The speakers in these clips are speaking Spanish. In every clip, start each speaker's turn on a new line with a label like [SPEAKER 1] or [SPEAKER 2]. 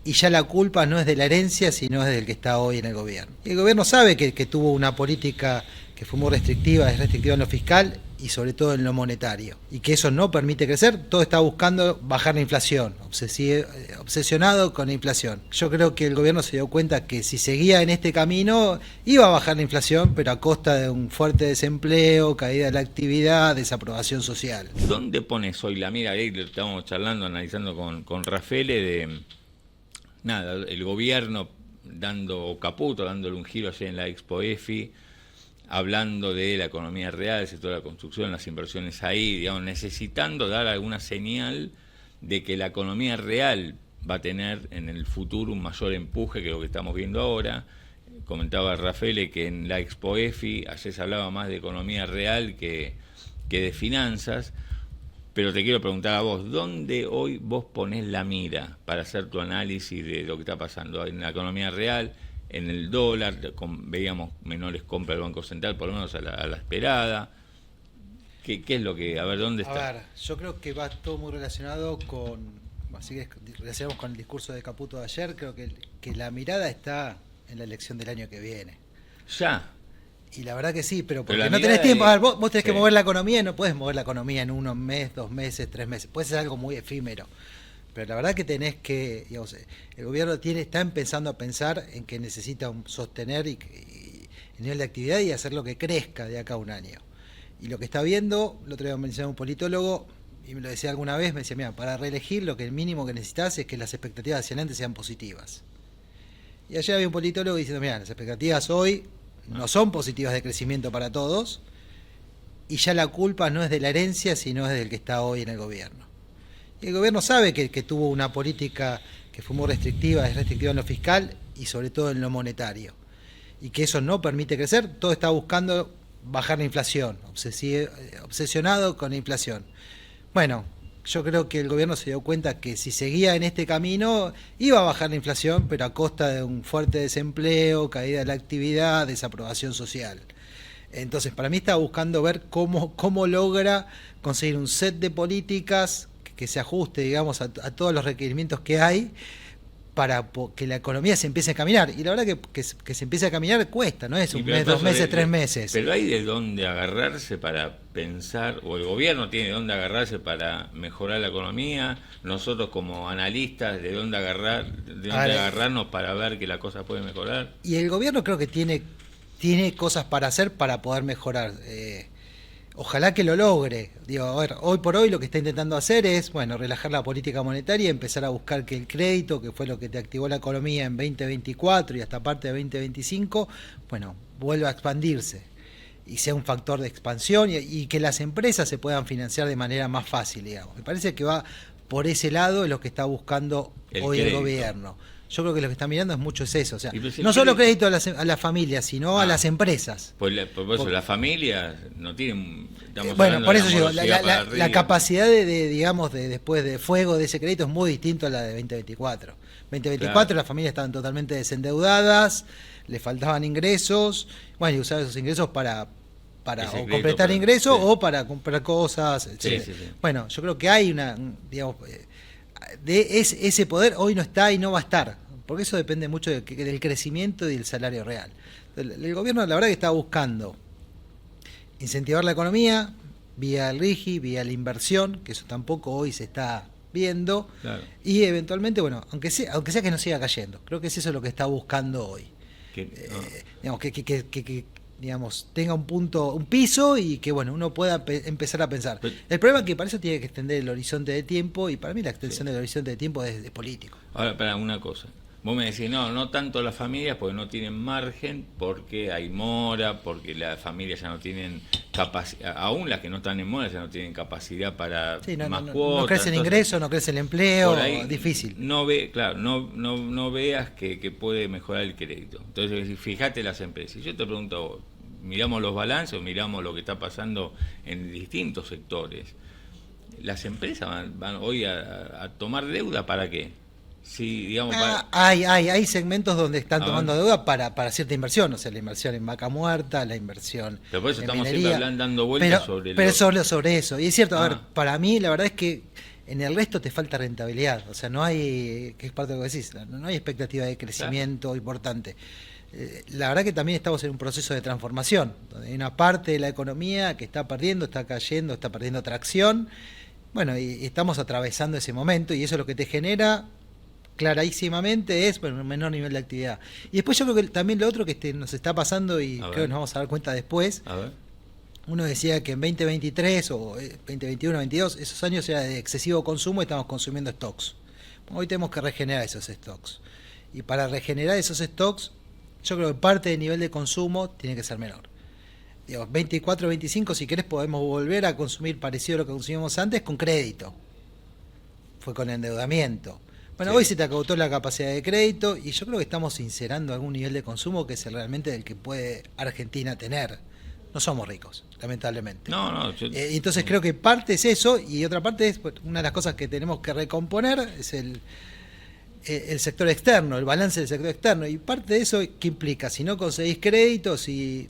[SPEAKER 1] y ya la culpa no es de la herencia, sino es del que está hoy en el gobierno. Y el gobierno sabe que tuvo una política que fue muy restrictiva, es restrictiva en lo fiscal y sobre todo en lo monetario, y que eso no permite crecer. Todo está buscando bajar la inflación, obsesionado con la inflación. Yo creo que el gobierno se dio cuenta que si seguía en este camino iba a bajar la inflación, pero a costa de un fuerte desempleo, caída de la actividad, desaprobación social.
[SPEAKER 2] ¿Dónde pones hoy la mira? Ahí lo estábamos charlando, analizando con Rafele de nada, el gobierno dando Caputo, dándole un giro ayer en la Expo EFI, hablando de la economía real, el sector de la construcción, las inversiones ahí, digamos, necesitando dar alguna señal de que la economía real va a tener en el futuro un mayor empuje que lo que estamos viendo ahora. Comentaba Rafele que en la Expo EFI ayer se hablaba más de economía real que de finanzas, pero te quiero preguntar a vos, ¿dónde hoy vos ponés la mira para hacer tu análisis de lo que está pasando en la economía real? En el dólar, veíamos menores compras del Banco Central, por lo menos a la esperada. ¿Qué es lo que...? A ver, ¿dónde está?
[SPEAKER 1] A ver, yo creo que va todo muy relacionado con... Así que relacionamos con el discurso de Caputo de ayer. Creo que la mirada está en la elección del año que viene.
[SPEAKER 2] Ya.
[SPEAKER 1] Y la verdad que sí, pero porque
[SPEAKER 2] Pero
[SPEAKER 1] no tenés tiempo. A ver, vos tenés
[SPEAKER 2] sí,
[SPEAKER 1] que mover la economía y no podés mover la economía en 1 mes, 2 meses, 3 meses. Puede ser algo muy efímero. Pero la verdad que tenés que, digamos, el gobierno está empezando a pensar en que necesita sostener y el nivel de actividad y hacer lo que crezca de acá a un año. Y lo que está viendo, el otro día me mencionaba un politólogo, y me lo decía alguna vez, me decía, mira, para reelegir lo que el mínimo que necesitas es que las expectativas hacia adelante sean positivas. Y ayer había un politólogo diciendo, mira, las expectativas hoy no son positivas de crecimiento para todos, y ya la culpa no es de la herencia, sino es del que está hoy en el gobierno. Y el gobierno sabe que tuvo una política que fue muy restrictiva, es restrictiva en lo fiscal y sobre todo en lo monetario, y que eso no permite crecer. Todo está buscando bajar la inflación, obsesionado con la inflación. Bueno, yo creo que el gobierno se dio cuenta que si seguía en este camino iba a bajar la inflación, pero a costa de un fuerte desempleo, caída de la actividad, desaprobación social. Entonces, para mí está buscando ver cómo logra conseguir un set de políticas que se ajuste, digamos, a todos los requerimientos que hay para que la economía se empiece a caminar. Y la verdad que se empiece a caminar cuesta, no es un mes, 2 meses, 3 meses.
[SPEAKER 2] Pero hay de dónde agarrarse para pensar, o el gobierno tiene de dónde agarrarse para mejorar la economía, nosotros como analistas de dónde agarrarnos para ver que la cosa puede mejorar.
[SPEAKER 1] Y el gobierno creo que tiene cosas para hacer para poder mejorar. Ojalá que lo logre. Digo, a ver, hoy por hoy lo que está intentando hacer es, bueno, relajar la política monetaria y empezar a buscar que el crédito, que fue lo que te activó la economía en 2024 y hasta parte de 2025, bueno, vuelva a expandirse y sea un factor de expansión y que las empresas se puedan financiar de manera más fácil, digamos. Me parece que va por ese lado lo que está buscando hoy el gobierno. Yo creo que lo que está mirando es mucho eso, o sea, no solo crédito a las familias, sino a las empresas.
[SPEAKER 2] Por eso las familias no tienen...
[SPEAKER 1] Bueno, por eso digo, la capacidad digamos, después de fuego de ese crédito es muy distinto a la de 2024. 2024 claro. Las familias estaban totalmente desendeudadas, le faltaban ingresos, bueno, y usar esos ingresos para o completar ingresos o para comprar cosas, etc. Sí. Bueno, yo creo que hay digamos, ese poder hoy no está y no va a estar, porque eso depende mucho del crecimiento y del salario real. El gobierno la verdad que está buscando incentivar la economía vía el RIGI, vía la inversión, que eso tampoco hoy se está viendo, claro. Y eventualmente, bueno, aunque sea que no siga cayendo, creo que es eso lo que está buscando hoy. Digamos, que digamos, tenga un piso y que bueno, uno pueda empezar a pensar. El problema es que para eso tiene que extender el horizonte de tiempo, y para mí la extensión del horizonte de tiempo es político.
[SPEAKER 2] Ahora, para una cosa. Vos me decís, no tanto las familias porque no tienen margen, porque hay mora, porque las familias ya no tienen capacidad, aún las que no están en mora ya no tienen capacidad para más cuotas.
[SPEAKER 1] No crece el ingreso, no crece el empleo, difícil.
[SPEAKER 2] No veas que puede mejorar el crédito. Entonces, fíjate las empresas. Yo te pregunto, miramos los balances, miramos lo que está pasando en distintos sectores. ¿Las empresas van hoy a tomar deuda para qué? Sí, digamos,
[SPEAKER 1] hay segmentos donde están tomando deuda para cierta inversión, o sea, la inversión en vaca muerta, la inversión
[SPEAKER 2] pero por eso
[SPEAKER 1] en
[SPEAKER 2] estamos
[SPEAKER 1] minería,
[SPEAKER 2] siempre dando vueltas
[SPEAKER 1] sobre eso. Y es cierto, a ver, para mí la verdad es que En el resto te falta rentabilidad, o sea, no hay, que es parte de lo que decís, no hay expectativa de crecimiento importante. La verdad que también estamos en un proceso de transformación, donde hay una parte de la economía que está perdiendo, está cayendo, está perdiendo tracción. Bueno, y estamos atravesando ese momento y eso es lo que te genera clarísimamente es un menor nivel de actividad. Y después yo creo que también lo otro que nos está pasando y creo que nos vamos a dar cuenta después, uno decía que en 2023 o 2021, 2022, esos años era de excesivo consumo y estamos consumiendo stocks. Hoy tenemos que regenerar esos stocks. Y para regenerar esos stocks, yo creo que parte del nivel de consumo tiene que ser menor. Digamos, 24, 25, si querés podemos volver a consumir parecido a lo que consumíamos antes con crédito. Fue con endeudamiento. Bueno, sí. Hoy se te agotó la capacidad de crédito y yo creo que estamos sincerando algún nivel de consumo que es realmente el que puede Argentina tener. No somos ricos, lamentablemente. Entonces creo que parte es eso y otra parte es una de las cosas que tenemos que recomponer es el sector externo, el balance del sector externo. Y parte de eso, ¿qué implica? Si no conseguís créditos y,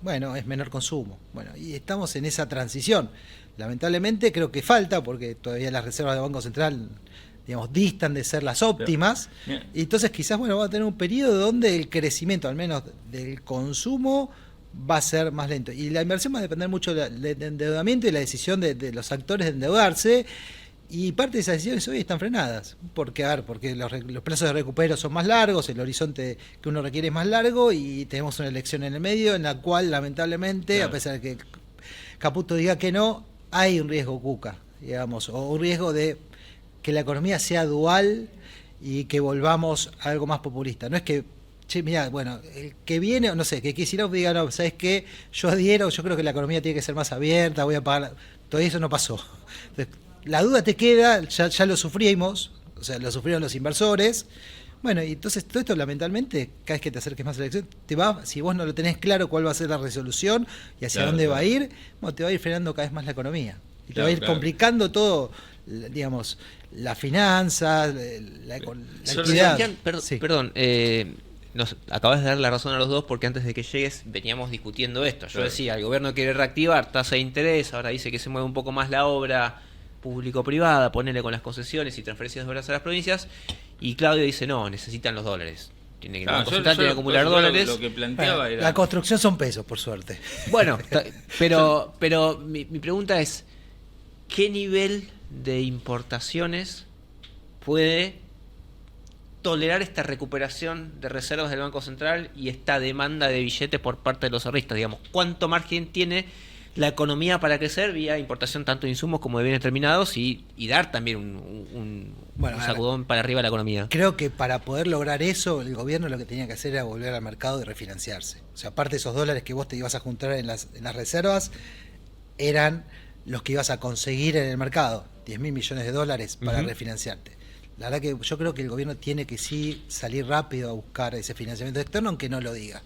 [SPEAKER 1] bueno, es menor consumo. Bueno, y estamos en esa transición. Lamentablemente creo que falta porque todavía las reservas del Banco Central, digamos, distan de ser las óptimas. Y entonces quizás, bueno, vamos a tener un periodo donde el crecimiento, al menos del consumo, va a ser más lento. Y la inversión va a depender mucho del endeudamiento y la decisión de los actores de endeudarse. Y parte de esas decisiones hoy están frenadas. Porque los plazos de recupero son más largos, el horizonte que uno requiere es más largo y tenemos una elección en el medio en la cual, lamentablemente, a pesar de que Caputo diga que no, hay un riesgo cuca, digamos, o un riesgo de que la economía sea dual y que volvamos a algo más populista. No es que, che, mirá, bueno, el que viene, no sé, que quisiera diga, no, ¿sabes qué? Yo creo que la economía tiene que ser más abierta, voy a pagar. Todavía eso no pasó. Entonces, la duda te queda, ya lo sufrimos, o sea, lo sufrieron los inversores. Bueno, y entonces todo esto, lamentablemente, cada vez que te acerques más a la elección, si vos no lo tenés claro cuál va a ser la resolución y hacia dónde va a ir, bueno, te va a ir frenando cada vez más la economía. Y te va a ir complicando todo, digamos, las finanzas, la actividad.
[SPEAKER 3] Perdón, nos acabas de dar la razón a los dos porque antes de que llegues veníamos discutiendo esto. Yo decía, el gobierno quiere reactivar tasa de interés, ahora dice que se mueve un poco más la obra público-privada, ponerle con las concesiones y transferencias de obras a las provincias, y Claudio dice, no, necesitan los dólares. Tiene que acumular dólares.
[SPEAKER 2] Lo que planteaba era...
[SPEAKER 1] La construcción son pesos, por suerte.
[SPEAKER 3] Bueno, pero mi pregunta es, ¿qué nivel de importaciones puede tolerar esta recuperación de reservas del Banco Central y esta demanda de billetes por parte de los ahorristas? Digamos, ¿cuánto margen tiene la economía para crecer vía importación tanto de insumos como de bienes terminados y dar también un sacudón para arriba a la economía?
[SPEAKER 1] Creo que para poder lograr eso, el gobierno lo que tenía que hacer era volver al mercado y refinanciarse. O sea, aparte de esos dólares que vos te ibas a juntar en las reservas, eran los que ibas a conseguir en el mercado, 10.000 millones de dólares para refinanciarte. La verdad que yo creo que el gobierno tiene que sí salir rápido a buscar ese financiamiento externo, aunque no lo diga.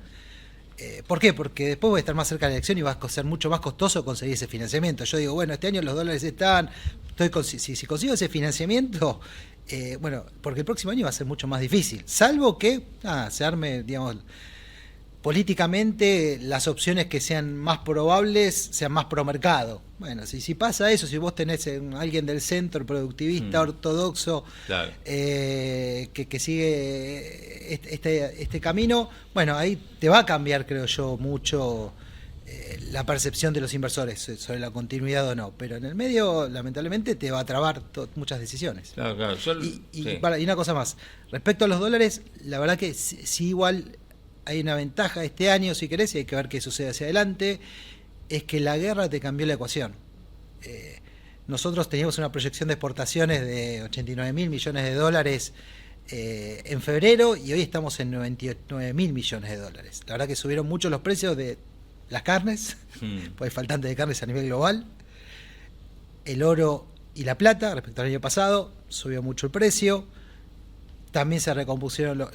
[SPEAKER 1] ¿Por qué? Porque después voy a estar más cerca de la elección y va a ser mucho más costoso conseguir ese financiamiento. Yo digo, bueno, este año los dólares están, si consigo ese financiamiento, porque el próximo año va a ser mucho más difícil, salvo que se arme, digamos, políticamente las opciones que sean más probables sean más pro mercado. Bueno, si pasa eso, si vos tenés alguien del centro, productivista, ortodoxo, que sigue este camino, bueno, ahí te va a cambiar, creo yo, mucho la percepción de los inversores sobre la continuidad o no. Pero en el medio, lamentablemente, te va a trabar muchas decisiones.
[SPEAKER 2] Claro.
[SPEAKER 1] Y una cosa más, respecto a los dólares, la verdad que sí igual hay una ventaja este año, si querés, y hay que ver qué sucede hacia adelante, es que la guerra te cambió la ecuación. Nosotros teníamos una proyección de exportaciones de 89.000 millones de dólares en febrero y hoy estamos en 99.000 millones de dólares. La verdad que subieron mucho los precios de las carnes, pues hay faltante de carnes a nivel global. El oro y la plata, respecto al año pasado, subió mucho el precio. También se recompusieron,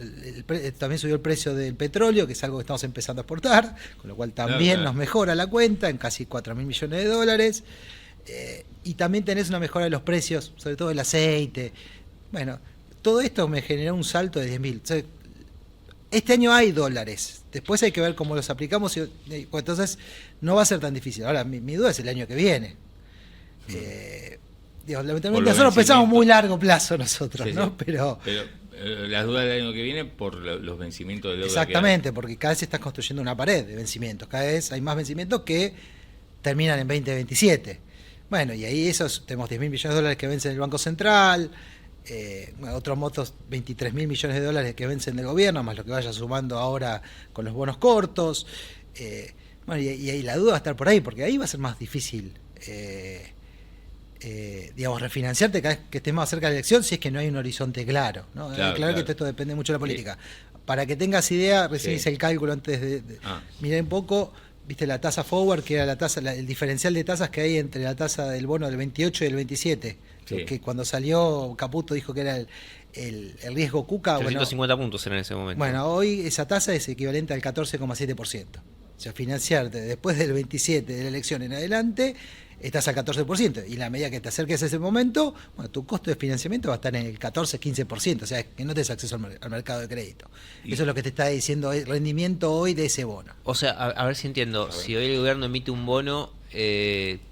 [SPEAKER 1] también subió el precio del petróleo, que es algo que estamos empezando a exportar, con lo cual también nos mejora la cuenta en casi 4.000 millones de dólares. Y también tenés una mejora de los precios, sobre todo el aceite. Bueno, todo esto me generó un salto de 10.000. O sea, este año hay dólares, después hay que ver cómo los aplicamos, entonces no va a ser tan difícil. Ahora, mi duda es el año que viene. lamentablemente nosotros pensamos muy largo plazo nosotros,
[SPEAKER 2] sí,
[SPEAKER 1] ¿no?
[SPEAKER 2] sí.
[SPEAKER 1] Pero
[SPEAKER 2] las dudas del año que viene por los vencimientos de deuda.
[SPEAKER 1] exactamente, porque cada vez se está construyendo una pared de vencimientos, cada vez hay más vencimientos que terminan en 2027. Bueno, y ahí tenemos 10.000 millones de dólares que vencen el Banco Central, otros motos 23.000 millones de dólares que vencen del gobierno, más lo que vaya sumando ahora con los bonos cortos. Bueno, y ahí la duda va a estar por ahí, porque ahí va a ser más difícil digamos, refinanciarte cada vez que estés más cerca de la elección, si es que no hay un horizonte claro, ¿no? Claro que esto depende mucho de la política. Para que tengas idea, recién hice el cálculo antes de miré un poco, viste la tasa forward, que era el diferencial de tasas que hay entre la tasa del bono del 28 y el 27, que cuando salió Caputo dijo que era el riesgo Cuca.
[SPEAKER 3] 350 puntos era en ese momento.
[SPEAKER 1] Bueno, hoy esa tasa es equivalente al 14,7%. O sea, financiarte después del 27 de la elección en adelante, estás al 14%. Y la medida que te acerques a ese momento, bueno, tu costo de financiamiento va a estar en el 14-15%. O sea, que no tenés acceso al mercado de crédito. Eso es lo que te está diciendo el rendimiento hoy de ese bono.
[SPEAKER 3] O sea, a ver si entiendo. Si hoy el gobierno emite un bono,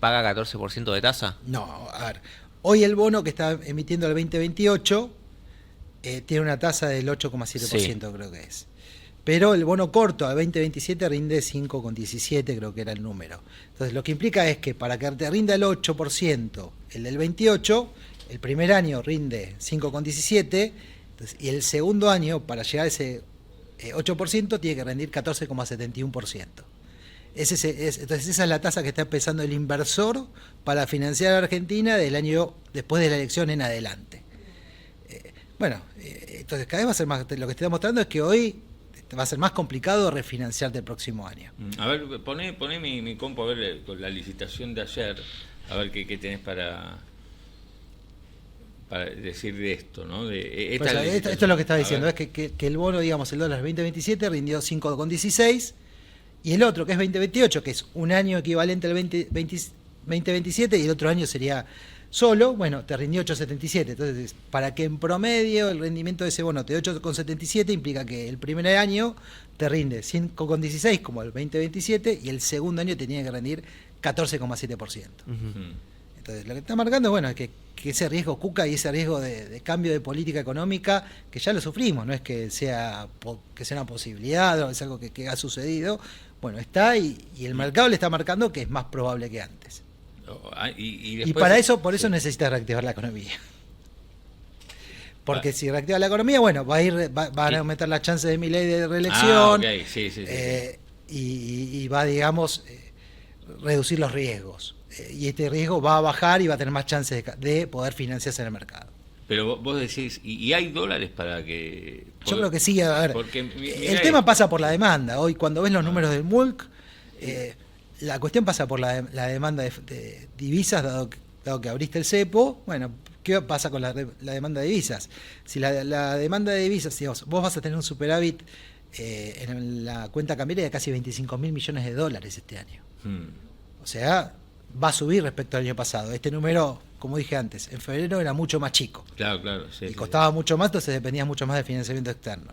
[SPEAKER 3] ¿paga 14% de tasa?
[SPEAKER 1] No, a ver. Hoy el bono que está emitiendo el 2028 tiene una tasa del 8,7%, creo que es. Pero el bono corto a 2027 rinde 5,17, creo que era el número. Entonces, lo que implica es que para que te rinda el 8%, el del 28, el primer año rinde 5,17, y el segundo año, para llegar a ese 8%, tiene que rendir 14,71%. Entonces, esa es la tasa que está empezando el inversor para financiar a Argentina del año después de la elección en adelante. Entonces, cada vez va a ser más. Lo que estoy mostrando es que hoy va a ser más complicado refinanciarte el próximo año.
[SPEAKER 2] A ver, poné mi compo a ver con la licitación de ayer, a ver qué tenés para decir de esto, ¿no? Esto
[SPEAKER 1] es lo que estaba diciendo, es que el bono, digamos, el dólar 2027 rindió 5,16, y el otro, que es 2028, que es un año equivalente al 2027, y el otro año sería solo, bueno, te rindió 8,77. Entonces, para que en promedio el rendimiento de ese bono te dé 8,77, implica que el primer año te rinde 5,16 como el 2027, y el segundo año tenía que rendir 14,7%. Entonces, lo que está marcando es, bueno, es que ese riesgo Cuca y ese riesgo de cambio de política económica, que ya lo sufrimos, no es que sea una posibilidad o es algo que ha sucedido, bueno, está, y el mercado le está marcando que es más probable que antes. Y para eso, por eso necesitas reactivar la economía. Porque si reactiva la economía, bueno, van a aumentar las chances de Milei de reelección. Y va, digamos, reducir los riesgos. Y este riesgo va a bajar y va a tener más chances de poder financiarse en el mercado.
[SPEAKER 2] Pero vos decís, ¿y hay dólares para que...?
[SPEAKER 1] Yo creo que sí, a ver.
[SPEAKER 2] Porque,
[SPEAKER 1] el tema pasa por la demanda. Hoy, cuando ves los números del MULC, la cuestión pasa por la demanda de divisas, dado que abriste el cepo. Bueno, ¿qué pasa con la demanda de divisas? Si la demanda de divisas, digamos, vos vas a tener un superávit en la cuenta cambiaria de casi 25.000 millones de dólares este año. O sea, va a subir respecto al año pasado. Este número, como dije antes, en febrero era mucho más chico.
[SPEAKER 2] Claro.
[SPEAKER 1] Y costaba mucho más, entonces dependías mucho más de financiamiento externo.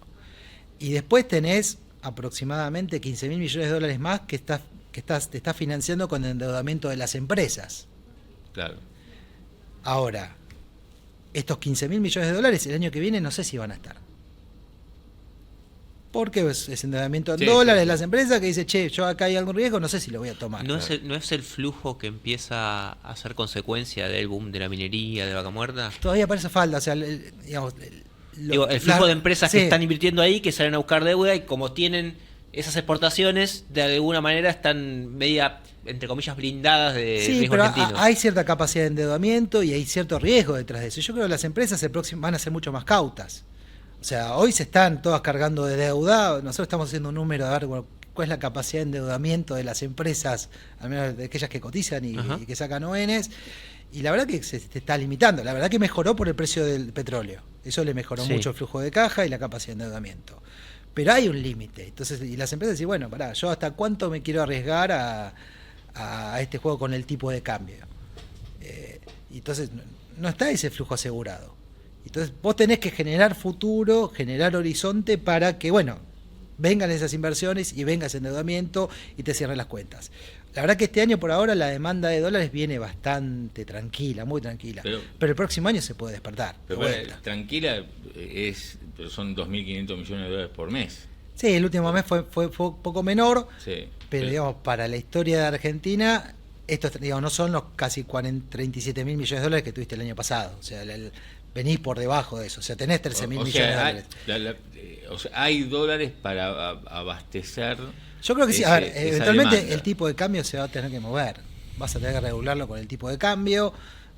[SPEAKER 1] Y después tenés aproximadamente 15.000 millones de dólares más que te estás financiando con el endeudamiento de las empresas.
[SPEAKER 2] Claro.
[SPEAKER 1] Ahora, estos 15.000 millones de dólares el año que viene no sé si van a estar. Porque es endeudamiento en dólares de las empresas que dice, che, yo acá hay algún riesgo, no sé si lo voy a tomar.
[SPEAKER 3] ¿No es el flujo que empieza a ser consecuencia del boom de la minería, de Vaca Muerta?
[SPEAKER 1] Todavía parece falta, o sea, digamos...
[SPEAKER 3] el flujo de empresas que están invirtiendo ahí, que salen a buscar deuda, y como tienen esas exportaciones, de alguna manera están media, entre comillas, blindadas de riesgo
[SPEAKER 1] pero
[SPEAKER 3] argentino.
[SPEAKER 1] Hay cierta capacidad de endeudamiento y hay cierto riesgo detrás de eso. Yo creo que las empresas van a ser mucho más cautas. O sea, hoy se están todas cargando de deuda. Nosotros estamos haciendo un número de ver cuál es la capacidad de endeudamiento de las empresas, al menos de aquellas que cotizan y que sacan ONs. Y la verdad que se está limitando. La verdad que mejoró por el precio del petróleo. Eso le mejoró mucho el flujo de caja y la capacidad de endeudamiento. Pero hay un límite. Entonces, y las empresas dicen, bueno, pará, yo hasta cuánto me quiero arriesgar a este juego con el tipo de cambio. Y entonces no está ese flujo asegurado. Entonces vos tenés que generar futuro, generar horizonte para que, bueno, vengan esas inversiones y venga ese endeudamiento y te cierren las cuentas. La verdad que este año por ahora la demanda de dólares viene bastante tranquila, muy tranquila. Pero el próximo año se puede despertar.
[SPEAKER 2] Pero tranquila pero son 2.500 millones de dólares por mes.
[SPEAKER 1] Sí, el último mes fue un poco menor,
[SPEAKER 2] sí,
[SPEAKER 1] pero digamos, para la historia de Argentina, estos digamos, no son los casi 37 mil millones de dólares que tuviste el año pasado. O sea, venís por debajo de eso. O sea, tenés 13 mil millones de dólares.
[SPEAKER 2] O sea, hay dólares para abastecer.
[SPEAKER 1] Yo creo que sí. A ver, eventualmente el tipo de cambio se va a tener que mover. Vas a tener que regularlo con el tipo de cambio,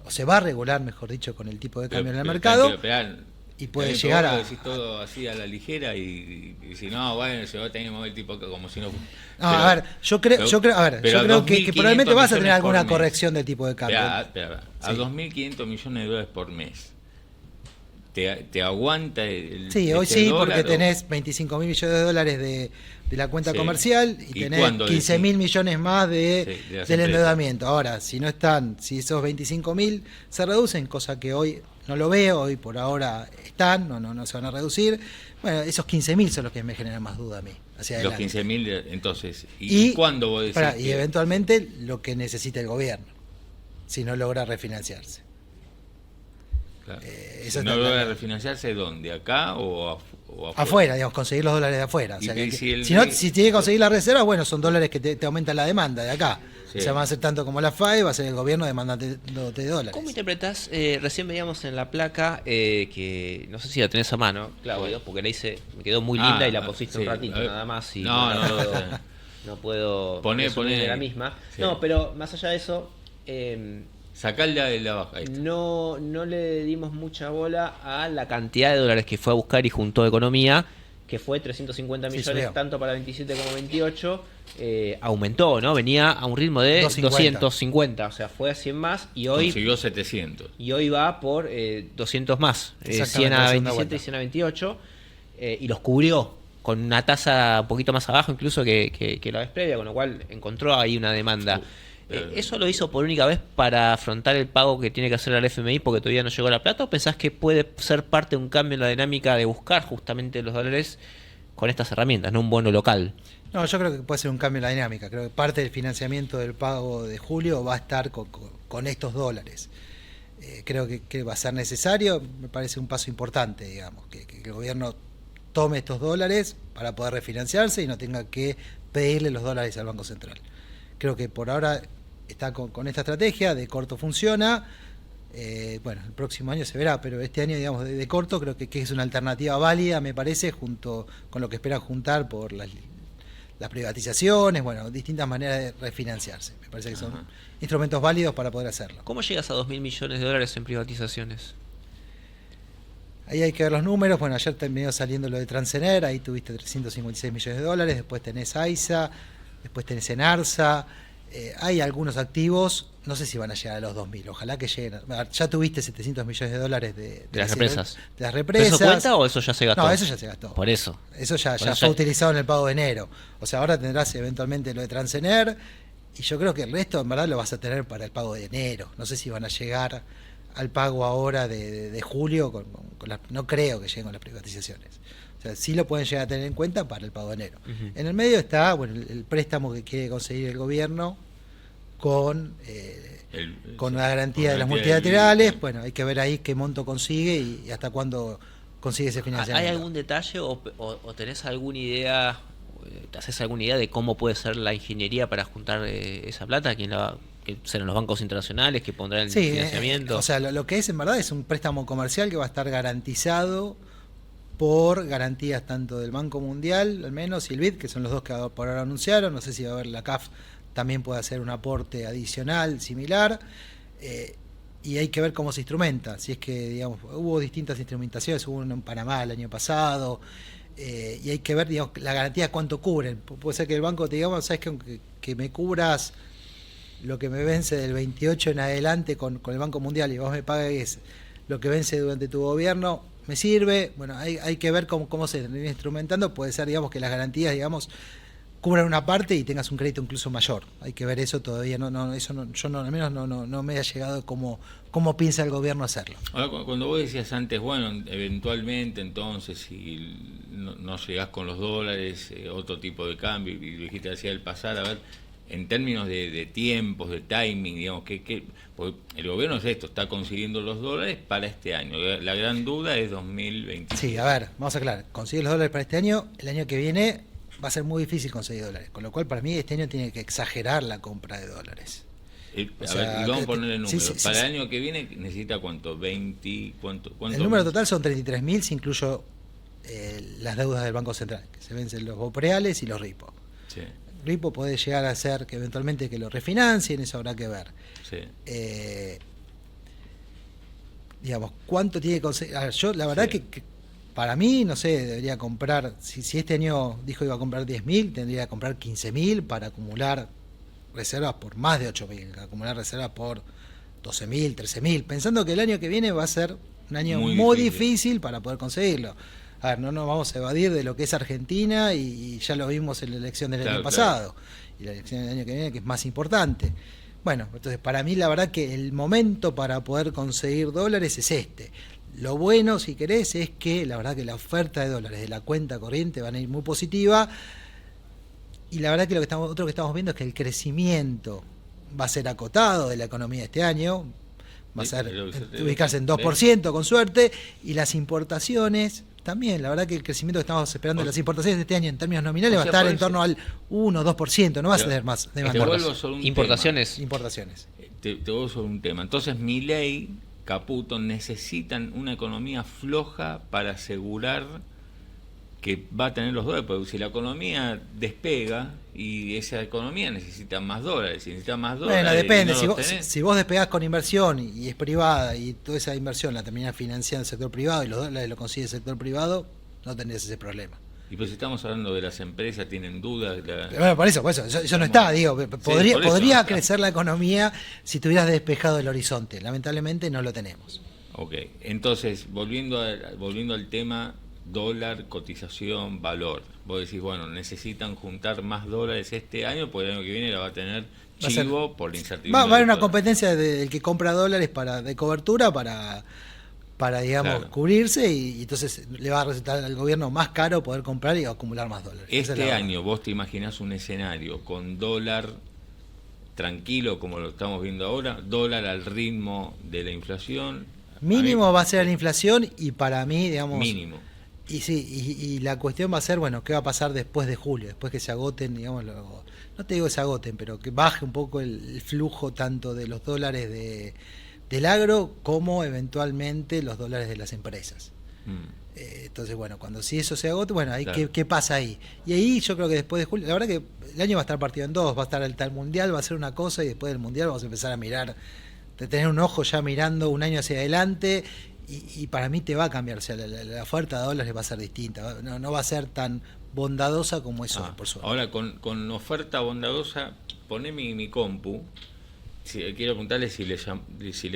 [SPEAKER 1] o se va a regular, mejor dicho, con el tipo de cambio en el mercado. Y puede llegar a...
[SPEAKER 2] decir todo así a la ligera y si no, bueno, se va a tener que mover el tipo como si no...
[SPEAKER 1] a ver, yo creo que probablemente vas a tener alguna corrección del tipo de cambio.
[SPEAKER 2] A 2.500 millones de dólares por mes. ¿Te aguanta el
[SPEAKER 1] Sí, hoy sí, porque tenés 25 mil millones de dólares de la cuenta comercial y tenés 15 mil millones más del endeudamiento. Ahora, si esos 25 mil se reducen, cosa que hoy no lo veo, hoy por ahora están, no se van a reducir. Bueno, esos 15 mil son los que me generan más duda a mí.
[SPEAKER 2] Los 15 mil, entonces, ¿y cuándo vos decís?
[SPEAKER 1] Y eventualmente lo que necesita el gobierno, si no logra refinanciarse.
[SPEAKER 2] Claro. Si no logra refinanciarse, ¿dónde? ¿Acá o
[SPEAKER 1] afuera? Digamos, conseguir los dólares de afuera. O sea, si tiene que conseguir las reservas, bueno, son dólares que te aumentan la demanda de acá. Sí. O sea, van a ser tanto como la FAE, va a ser el gobierno demandándote dólares.
[SPEAKER 3] ¿Cómo interpretás? Recién veíamos en la placa que no sé si la tenés a mano, Claudio, porque la hice, me quedó muy linda y la pusiste un ratito nada más y no puedo
[SPEAKER 2] poner
[SPEAKER 3] de la misma. Sí. No, pero más allá de eso,
[SPEAKER 2] sacarla de la baja.
[SPEAKER 3] No le dimos mucha bola a la cantidad de dólares que fue a buscar y juntó Economía, que fue 350 millones tanto para 27 como 28. Aumentó, ¿no? Venía a un ritmo de 250, o sea, fue a 100 más y hoy
[SPEAKER 2] consiguió 700.
[SPEAKER 3] Y hoy va por 200 más, 100 a 27 y 100 a 28, y los cubrió con una tasa un poquito más abajo incluso que la vez previa, con lo cual encontró ahí una demanda. ¿Eso lo hizo por única vez para afrontar el pago que tiene que hacer al FMI porque todavía no llegó la plata? ¿O pensás que puede ser parte de un cambio en la dinámica de buscar justamente los dólares con estas herramientas, no un bono local?
[SPEAKER 1] No, yo creo que puede ser un cambio en la dinámica. Creo que parte del financiamiento del pago de julio va a estar con estos dólares. Creo que va a ser necesario, me parece un paso importante, digamos, que el gobierno tome estos dólares para poder refinanciarse y no tenga que pedirle los dólares al Banco Central. Creo que por ahora está con esta estrategia, de corto funciona, bueno, el próximo año se verá, pero este año, digamos, de corto creo que es una alternativa válida, me parece, junto con lo que esperan juntar por las privatizaciones, bueno, distintas maneras de refinanciarse. Me parece que son instrumentos válidos para poder hacerlo.
[SPEAKER 3] ¿Cómo llegas a 2.000 millones de dólares en privatizaciones?
[SPEAKER 1] Ahí hay que ver los números. Bueno, ayer terminó saliendo lo de Transener, ahí tuviste 356 millones de dólares, después tenés AISA, después tenés Enarsa, hay algunos activos, no sé si van a llegar a los 2.000, ojalá que lleguen. Ya tuviste 700 millones de dólares de
[SPEAKER 3] las represas.
[SPEAKER 1] De las represas.
[SPEAKER 3] ¿Eso cuenta o eso ya se gastó?
[SPEAKER 1] No, eso ya se gastó.
[SPEAKER 3] Por eso.
[SPEAKER 1] Eso ya fue utilizado en el pago de enero. O sea, ahora tendrás eventualmente lo de Transener y yo creo que el resto en verdad lo vas a tener para el pago de enero. No sé si van a llegar al pago ahora de julio, no creo que lleguen con las privatizaciones. O sea, sí lo pueden llegar a tener en cuenta para el pago de enero. En el medio está el préstamo que quiere conseguir el gobierno con la garantía de las multilaterales. Bueno, hay que ver ahí qué monto consigue y hasta cuándo consigue ese financiamiento.
[SPEAKER 3] ¿Hay algún detalle o tenés alguna idea, te haces alguna idea de cómo puede ser la ingeniería para juntar esa plata? Que serán los bancos internacionales que pondrán el financiamiento.
[SPEAKER 1] O sea, lo que es en verdad es un préstamo comercial que va a estar garantizado por garantías tanto del Banco Mundial, al menos, y el BID, que son los dos que por ahora anunciaron. No sé si va a haber la CAF, también puede hacer un aporte adicional, similar, y hay que ver cómo se instrumenta. Si es que, digamos, hubo distintas instrumentaciones, hubo uno en Panamá el año pasado, y hay que ver, digamos, la garantía cuánto cubren. Puede ser que el banco te diga, bueno, sabes que me cubras lo que me vence del 28 en adelante con el Banco Mundial y vos me pagues lo que vence durante tu gobierno, me sirve. Bueno, hay que ver cómo se viene instrumentando. Puede ser, digamos, que las garantías, digamos, cubran una parte y tengas un crédito incluso mayor. Hay que ver eso todavía. Yo al menos no me ha llegado cómo piensa el gobierno hacerlo.
[SPEAKER 2] Ahora, cuando vos decías antes, bueno, eventualmente entonces si no llegás con los dólares, otro tipo de cambio, y dijiste hacia el pasar, a ver, en términos de tiempos, de timing, digamos, porque el gobierno es esto, está consiguiendo los dólares para este año. La gran duda es 2020.
[SPEAKER 1] Sí, a ver, vamos a aclarar. Conseguir los dólares para este año, el año que viene va a ser muy difícil conseguir dólares. Con lo cual, para mí, este año tiene que exagerar la compra de dólares.
[SPEAKER 2] A ver, y vamos a ponerle números. Para el año que viene, ¿necesita cuánto? ¿20? ¿Cuánto?
[SPEAKER 1] El número total son 33.000 si incluyo las deudas del Banco Central, que se vencen los bopreales y los RIPO.
[SPEAKER 2] Sí.
[SPEAKER 1] RIPO puede llegar a ser que eventualmente que lo refinancien, eso habrá que ver.
[SPEAKER 2] Sí.
[SPEAKER 1] Digamos, ¿cuánto tiene que conseguir? A ver, yo la verdad que para mí, no sé, debería comprar, si este año dijo que iba a comprar 10.000, tendría que comprar 15.000 para acumular reservas por más de 8.000, acumular reservas por 12.000, 13.000, pensando que el año que viene va a ser un año muy difícil para poder conseguirlo. A ver, no nos vamos a evadir de lo que es Argentina y ya lo vimos en la elección del año pasado y la elección del año que viene, que es más importante. Bueno, entonces para mí la verdad que el momento para poder conseguir dólares es este. Lo bueno, si querés, es que la verdad que la oferta de dólares de la cuenta corriente van a ir muy positiva y la verdad que otro que estamos viendo es que el crecimiento va a ser acotado de la economía este año, va a ser ubicarse en 2% con suerte, y las importaciones también, la verdad que el crecimiento que estamos esperando de las importaciones de este año en términos nominales va a estar en torno al 1 o 2%, no va a ser más.
[SPEAKER 3] Importaciones.
[SPEAKER 2] Te vuelvo sobre un tema. Entonces, Milei, Caputo, necesitan una economía floja para asegurar que va a tener los dólares, porque si la economía despega y esa economía necesita más dólares,
[SPEAKER 1] bueno, depende, si vos despegás con inversión y es privada y toda esa inversión la terminás financiando el sector privado y los dólares lo consigue el sector privado, no tenés ese problema.
[SPEAKER 2] Y pues si estamos hablando de las empresas, tienen dudas.
[SPEAKER 1] Bueno, por eso eso no está, digo, podría crecer la economía si tuvieras despejado el horizonte, lamentablemente no lo tenemos.
[SPEAKER 2] Ok, entonces, volviendo al tema dólar, cotización, valor. Vos decís, bueno, necesitan juntar más dólares este año, porque el año que viene la va a tener chivo por la incertidumbre. Va a haber
[SPEAKER 1] una competencia del que compra dólares de cobertura para digamos, cubrirse, y entonces le va a resultar al gobierno más caro poder comprar y acumular más dólares.
[SPEAKER 2] Este año, ¿vos te imaginás un escenario con dólar tranquilo, como lo estamos viendo ahora, dólar al ritmo de la inflación?
[SPEAKER 1] Mínimo va a ser la inflación, y para mí, digamos...
[SPEAKER 2] Mínimo.
[SPEAKER 1] Y sí, y la cuestión va a ser, bueno, ¿qué va a pasar después de julio? Después que se agoten, digamos, no te digo que se agoten, pero que baje un poco el flujo tanto de los dólares del agro como eventualmente los dólares de las empresas. Entonces, bueno, cuando si eso se agote, bueno, ahí claro. ¿qué pasa ahí? Y ahí yo creo que después de julio, la verdad que el año va a estar partido en dos, va a estar el mundial, va a ser una cosa, y después del mundial vamos a empezar a mirar, de tener un ojo ya mirando un año hacia adelante. Y para mí te va a cambiar, o sea, la oferta de dólares va a ser distinta, no va a ser tan bondadosa como eso, por suerte.
[SPEAKER 2] Ahora, con oferta bondadosa, poné mi compu, quiero preguntarle si le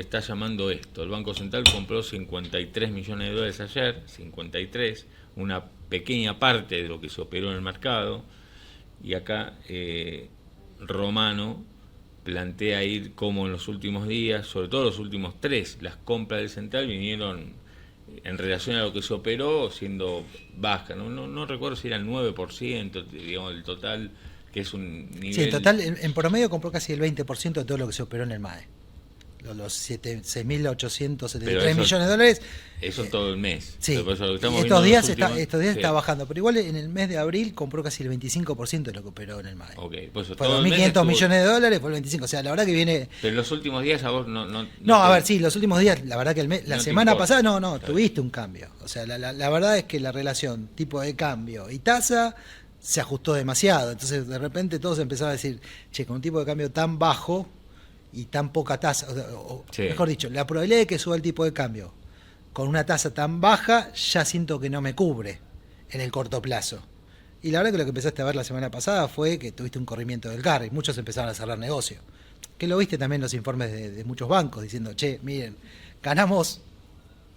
[SPEAKER 2] está llamando esto. El Banco Central compró 53 millones de dólares ayer, 53, una pequeña parte de lo que se operó en el mercado, y acá Romano plantea ir como en los últimos días, sobre todo los últimos 3, las compras del central vinieron en relación a lo que se operó siendo baja, no recuerdo si era el 9%, digamos, el total, que es un nivel...
[SPEAKER 1] Sí, el total en promedio compró casi el 20% de todo lo que se operó en el MAE. Los 6.873 millones de dólares.
[SPEAKER 2] Eso todo el mes.
[SPEAKER 1] Sí,
[SPEAKER 2] por eso
[SPEAKER 1] estos días está bajando, pero igual en el mes de abril compró casi el 25% de lo que operó en el MAE.
[SPEAKER 2] Okay, pues
[SPEAKER 1] fue 2.500 millones de dólares, fue el 25%, o sea, la verdad que viene...
[SPEAKER 2] Pero en los últimos días a vos
[SPEAKER 1] No, a ver, sí, los últimos días, la verdad que la semana pasada claro. Tuviste un cambio. O sea, la verdad es que la relación tipo de cambio y tasa se ajustó demasiado, entonces de repente todos empezaron a decir, che, con un tipo de cambio tan bajo y tan poca tasa, mejor dicho, la probabilidad de que suba el tipo de cambio con una tasa tan baja, ya siento que no me cubre en el corto plazo. Y la verdad que lo que empezaste a ver la semana pasada fue que tuviste un corrimiento del carry, muchos empezaron a cerrar negocio. Que lo viste también en los informes de muchos bancos, diciendo, che, miren, ganamos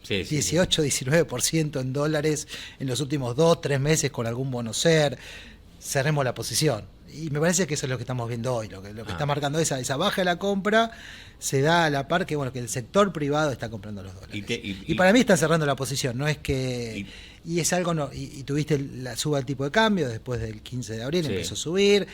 [SPEAKER 1] 18, 19% en dólares en los últimos 2-3 meses con algún bono ser, cerremos la posición. Y me parece que eso es lo que estamos viendo hoy, lo que está marcando esa baja de la compra, se da a la par que que el sector privado está comprando los dólares. Y para mí están cerrando la posición, no es que... Y es algo, y tuviste la suba del tipo de cambio después del 15 de abril, empezó a subir,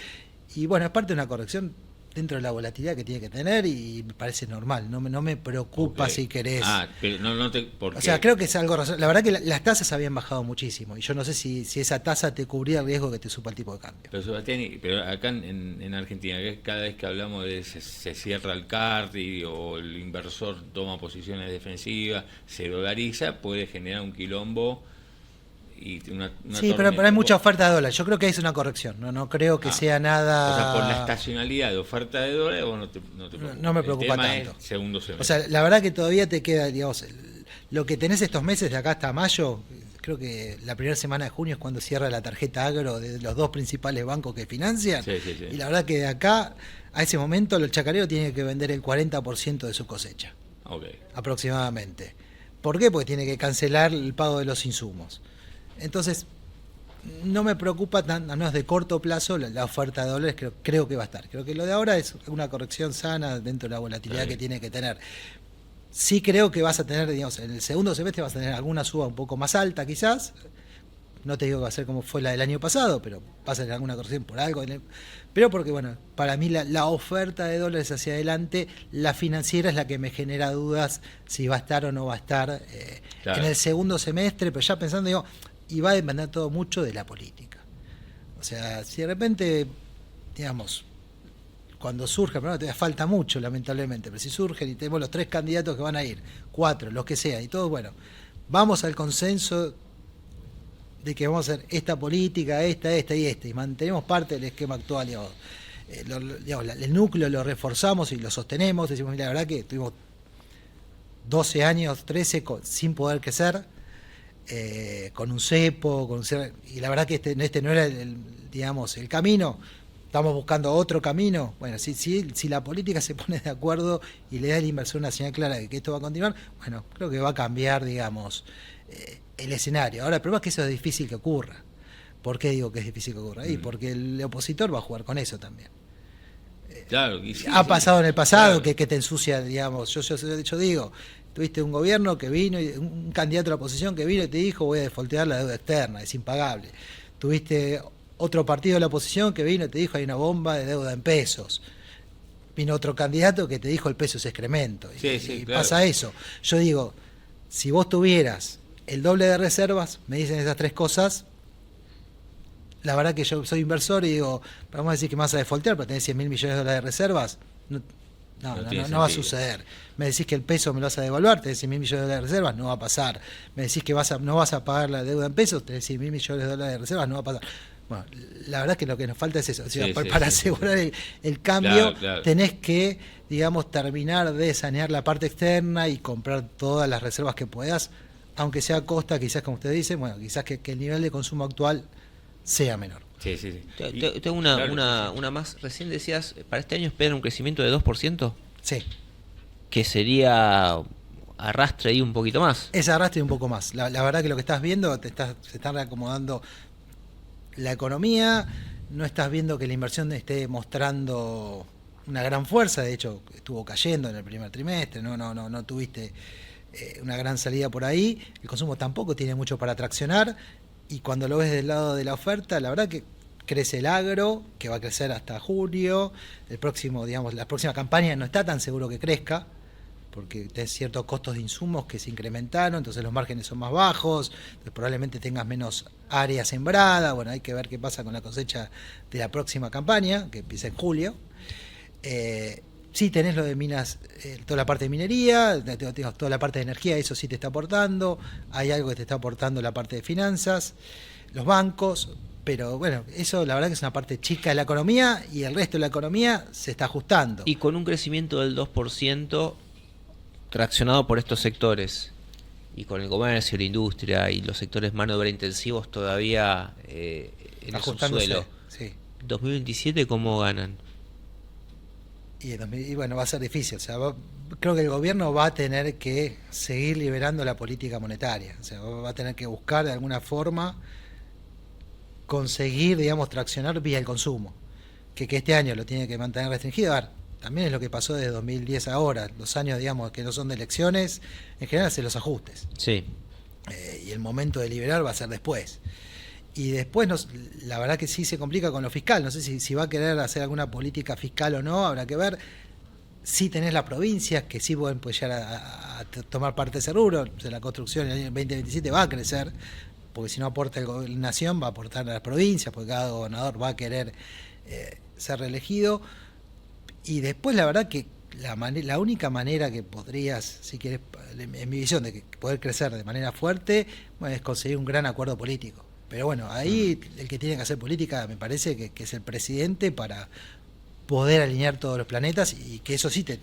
[SPEAKER 1] Y bueno, es parte de una corrección dentro de la volatilidad que tiene que tener y me parece normal, no me preocupa
[SPEAKER 2] Ok.
[SPEAKER 1] si querés.
[SPEAKER 2] Pero no te... ¿por
[SPEAKER 1] O
[SPEAKER 2] qué?
[SPEAKER 1] sea, creo que es algo razonable. La verdad que las tasas habían bajado muchísimo y yo no sé si esa tasa te cubría el riesgo que te supa el tipo de cambio.
[SPEAKER 2] Pero Sebastián, pero acá en Argentina, que cada vez que hablamos de se cierra el CARTI o el inversor toma posiciones defensivas, se dolariza, puede generar un quilombo y una
[SPEAKER 1] Sí, pero
[SPEAKER 2] tormenta.
[SPEAKER 1] hay mucha oferta de dólares. Yo creo que es una corrección. No creo que sea nada.
[SPEAKER 2] O sea, por la estacionalidad de oferta de dólares, vos no te preocupa.
[SPEAKER 1] No me preocupa
[SPEAKER 2] El tema
[SPEAKER 1] tanto.
[SPEAKER 2] es segundo semestre.
[SPEAKER 1] O sea, la verdad que todavía te queda, digamos, lo que tenés estos meses de acá hasta mayo. Creo que la primera semana de junio es cuando cierra la tarjeta agro de los dos principales bancos que financian.
[SPEAKER 2] Sí, sí, sí.
[SPEAKER 1] Y la verdad que de acá a ese momento el chacarero tiene que vender el 40% de su cosecha,
[SPEAKER 2] Ok.
[SPEAKER 1] aproximadamente. ¿Por qué? Porque tiene que cancelar el pago de los insumos. Entonces, no me preocupa tan, al menos de corto plazo, la oferta de dólares creo que va a estar. Creo que lo de ahora es una corrección sana dentro de la volatilidad que tiene que tener. Sí creo que vas a tener, digamos, en el segundo semestre vas a tener alguna suba un poco más alta quizás. No te digo que va a ser como fue la del año pasado, pero va a ser alguna corrección por algo. Pero porque, bueno, para mí la oferta de dólares hacia adelante, la financiera es la que me genera dudas si va a estar o no va a estar
[SPEAKER 2] Claro.
[SPEAKER 1] en el segundo semestre, pero ya pensando, digo, y va a depender todo mucho de la política. O sea, si de repente, digamos, cuando surja, pero todavía falta mucho, lamentablemente, pero si surgen y tenemos los 3 candidatos que van a ir, 4, los que sean, y todos, bueno, vamos al consenso de que vamos a hacer esta política, esta y esta, y mantenemos parte del esquema actual, digamos, el núcleo lo reforzamos y lo sostenemos, decimos, mira, la verdad que tuvimos 12 años, 13, sin poder crecer, con un cepo, y la verdad que este no era digamos, el camino. Estamos buscando otro camino. Bueno, si la política se pone de acuerdo y le da al inversor una señal clara de que esto va a continuar, bueno, creo que va a cambiar, digamos, el escenario. Ahora, el problema es que eso es difícil que ocurra. ¿Por qué digo que es difícil que ocurra? Y porque el opositor va a jugar con eso también.
[SPEAKER 2] Claro, y sí,
[SPEAKER 1] Ha
[SPEAKER 2] sí,
[SPEAKER 1] pasado en el pasado
[SPEAKER 2] claro.
[SPEAKER 1] que te ensucia, digamos. Yo digo, tuviste un gobierno que vino, un candidato a la oposición que vino y te dijo, voy a defoltear la deuda externa, es impagable. Tuviste otro partido de la oposición que vino y te dijo, hay una bomba de deuda en pesos. Vino otro candidato que te dijo, el peso es excremento.
[SPEAKER 2] Sí, sí,
[SPEAKER 1] y
[SPEAKER 2] claro.
[SPEAKER 1] pasa eso. Yo digo, si vos tuvieras el doble de reservas, me dicen esas 3 cosas, la verdad que yo soy inversor y digo, vamos a decir que me vas a defoltear, pero tenés 100.000 millones de dólares de reservas, no va a suceder. Me decís que el peso me lo vas a devaluar, tenés 100.000 millones de dólares de reservas, no va a pasar. Me decís que no vas a pagar la deuda en pesos, tenés 100.000 millones de dólares de reservas, no va a pasar. Bueno, la verdad que lo que nos falta es eso. O sea, para asegurar el cambio,
[SPEAKER 2] Claro.
[SPEAKER 1] tenés que, digamos, terminar de sanear la parte externa y comprar todas las reservas que puedas, aunque sea a costa, quizás como usted dice, bueno, quizás que el nivel de consumo actual sea menor.
[SPEAKER 2] Sí.
[SPEAKER 3] Tengo una más. Recién decías, para este año esperan un crecimiento de 2%,
[SPEAKER 1] Sí,
[SPEAKER 3] que sería arrastre ahí un poquito más.
[SPEAKER 1] ese arrastre un poco más. La verdad que lo que estás viendo, se está reacomodando la economía, no estás viendo que la inversión esté mostrando una gran fuerza, de hecho estuvo cayendo en el primer trimestre, no tuviste una gran salida por ahí, el consumo tampoco tiene mucho para traccionar, y cuando lo ves del lado de la oferta, la verdad que crece el agro, que va a crecer hasta julio, la próxima campaña no está tan seguro que crezca, porque tenés ciertos costos de insumos que se incrementaron, entonces los márgenes son más bajos, entonces probablemente tengas menos área sembrada, bueno, hay que ver qué pasa con la cosecha de la próxima campaña, que empieza en julio. Sí tenés lo de minas, toda la parte de minería, toda la parte de energía, eso sí te está aportando, hay algo que te está aportando la parte de finanzas, los bancos, pero bueno, eso la verdad que es una parte chica de la economía y el resto de la economía se está ajustando.
[SPEAKER 3] Y con un crecimiento del 2%, traccionado por estos sectores, y con el comercio, la industria y los sectores mano de obra intensivos todavía en el subsuelo.
[SPEAKER 1] Sí.
[SPEAKER 3] 2027, ¿cómo ganan?
[SPEAKER 1] Y bueno, va a ser difícil. O sea, creo que el gobierno va a tener que seguir liberando la política monetaria. O sea, va a tener que buscar de alguna forma conseguir, digamos, traccionar vía el consumo. Que este año lo tiene que mantener restringido. A ver, también es lo que pasó desde 2010 a ahora. Los años, digamos, que no son de elecciones, en general hacen los ajustes.
[SPEAKER 3] Sí.
[SPEAKER 1] Y el momento de liberar va a ser después. Y después, la verdad que sí se complica con lo fiscal. No sé si va a querer hacer alguna política fiscal o no, habrá que ver. Sí tenés las provincias que sí pueden llegar a tomar parte de ese rubro. O sea, la construcción en el año 2027 va a crecer, porque si no aporta la nación, va a aportar a las provincias, porque cada gobernador va a querer ser reelegido. Y después la verdad que la única manera que podrías, si quieres, en mi visión, de poder crecer de manera fuerte, bueno, es conseguir un gran acuerdo político. Pero bueno, ahí el que tiene que hacer política me parece que es el presidente, para poder alinear todos los planetas, y que eso sí te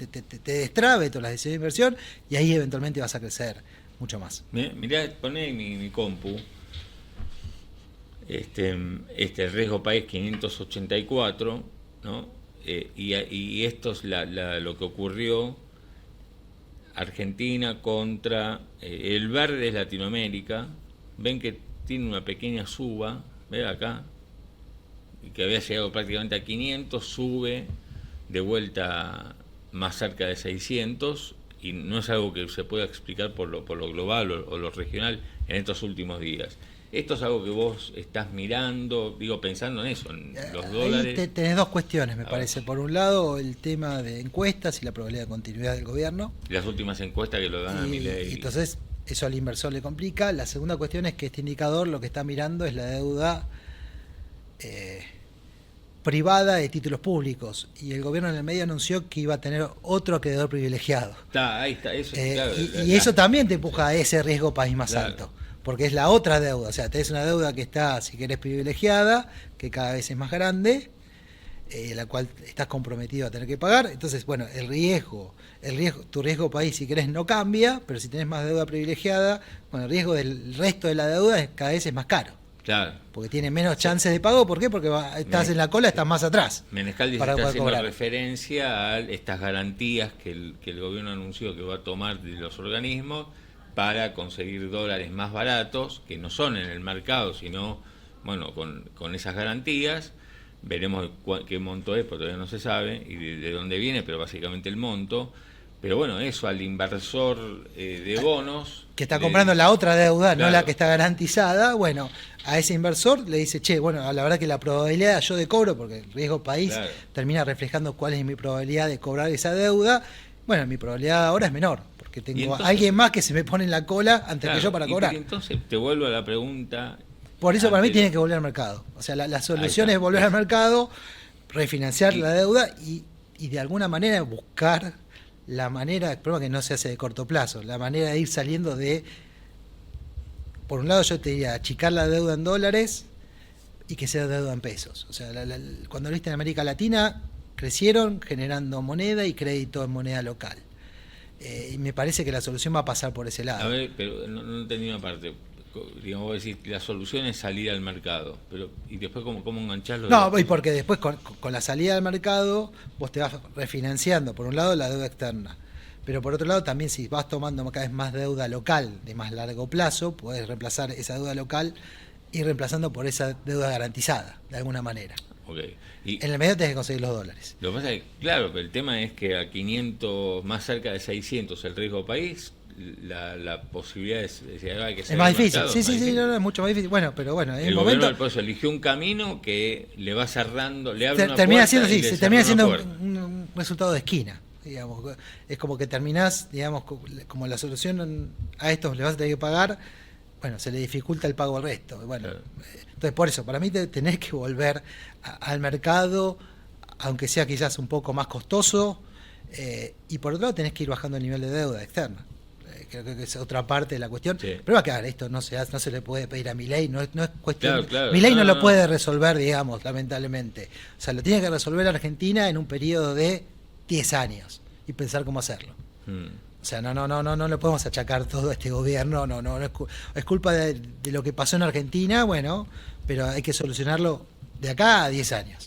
[SPEAKER 1] destrabe todas las decisiones de inversión, y ahí eventualmente vas a crecer mucho más.
[SPEAKER 2] Mirá, poné mi compu. El riesgo país 584, ¿no? Y esto es lo que ocurrió. Argentina contra el verde es Latinoamérica. Ven que tiene una pequeña suba, ve acá, que había llegado prácticamente a 500, sube de vuelta más cerca de 600, y no es algo que se pueda explicar por lo global o lo regional en estos últimos días. Esto es algo que vos estás mirando, digo, pensando en eso, en los dólares.
[SPEAKER 1] Ahí tenés dos cuestiones, me parece. Por un lado, el tema de encuestas y la probabilidad de continuidad del gobierno.
[SPEAKER 2] Las últimas encuestas que lo dan a Milei.
[SPEAKER 1] Entonces, eso al inversor le complica. La segunda cuestión es que este indicador lo que está mirando es la deuda privada de títulos públicos, y el gobierno en el medio anunció que iba a tener otro acreedor privilegiado.
[SPEAKER 2] Ahí está, eso, claro,
[SPEAKER 1] y eso también te empuja a ese riesgo país más alto, porque es la otra deuda. O sea, tenés una deuda que está, si querés, privilegiada, que cada vez es más grande, la cual estás comprometido a tener que pagar. Entonces, bueno, tu riesgo país, si querés, no cambia, pero si tenés más deuda privilegiada, bueno, el riesgo del resto de la deuda cada vez es más caro.
[SPEAKER 2] Claro.
[SPEAKER 1] Porque tiene menos chances de pago. ¿Por qué? Porque estás en la cola, estás más atrás.
[SPEAKER 2] Menescal está haciendo referencia a estas garantías que el gobierno anunció que va a tomar de los organismos para conseguir dólares más baratos, que no son en el mercado, sino, bueno, con esas garantías. Veremos qué monto es, porque todavía no se sabe, y de dónde viene, pero básicamente el monto. Pero bueno, eso al inversor de bonos,
[SPEAKER 1] que está comprando la otra deuda,
[SPEAKER 2] claro,
[SPEAKER 1] no la que está garantizada, bueno, a ese inversor le dice, che, bueno, la verdad que la probabilidad yo de cobro, porque el riesgo país termina reflejando cuál es mi probabilidad de cobrar esa deuda. Bueno, mi probabilidad ahora es menor, porque tengo a alguien más que se me pone en la cola antes que yo para cobrar.
[SPEAKER 2] Y entonces te vuelvo a la pregunta.
[SPEAKER 1] Por eso para mí tiene que volver al mercado. O sea, la solución es volver al mercado, refinanciar la deuda y de alguna manera buscar la manera, el problema que no se hace de corto plazo, la manera de ir saliendo de, por un lado yo te diría, achicar la deuda en dólares y que sea deuda en pesos. O sea, cuando lo viste en América Latina, crecieron generando moneda y crédito en moneda local. Y me parece que la solución va a pasar por ese lado.
[SPEAKER 2] A ver, pero no entendí una parte. Digamos, vos decís, la solución es salir al mercado, pero ¿y después cómo engancharlo?
[SPEAKER 1] No, y porque después con la salida al mercado vos te vas refinanciando, por un lado, la deuda externa, pero por otro lado también, si vas tomando cada vez más deuda local de más largo plazo, podés reemplazar esa deuda local y reemplazando por esa deuda garantizada, de alguna manera.
[SPEAKER 2] Okay.
[SPEAKER 1] En el medio tenés que conseguir los dólares.
[SPEAKER 2] Lo que pasa es que, claro, pero el tema es que a 500, más cerca de 600 el riesgo país, la posibilidad
[SPEAKER 1] es más difícil. Sí, no, es mucho más difícil. Bueno, pero bueno, en
[SPEAKER 2] el
[SPEAKER 1] momento
[SPEAKER 2] gobierno del eligió un camino que le va cerrando, le abre una
[SPEAKER 1] termina
[SPEAKER 2] puerta
[SPEAKER 1] siendo,
[SPEAKER 2] se
[SPEAKER 1] termina siendo
[SPEAKER 2] una
[SPEAKER 1] un resultado de esquina, digamos. Es como que terminás, digamos, como la solución a estos le vas a tener que pagar, bueno, se le dificulta el pago al resto. Bueno, claro. Entonces por eso, para mí tenés que volver al mercado, aunque sea quizás un poco más costoso, y por otro lado tenés que ir bajando el nivel de deuda externa. Creo que es otra parte de la cuestión. Sí. Pero va a quedar, esto no se le puede pedir a Milei, no es cuestión. Claro. Milei no lo puede resolver, digamos, lamentablemente. O sea, lo tiene que resolver Argentina en un periodo de 10 años y pensar cómo hacerlo. O sea, no le podemos achacar todo a este gobierno, no es culpa de lo que pasó en Argentina, bueno, pero hay que solucionarlo de acá a 10 años.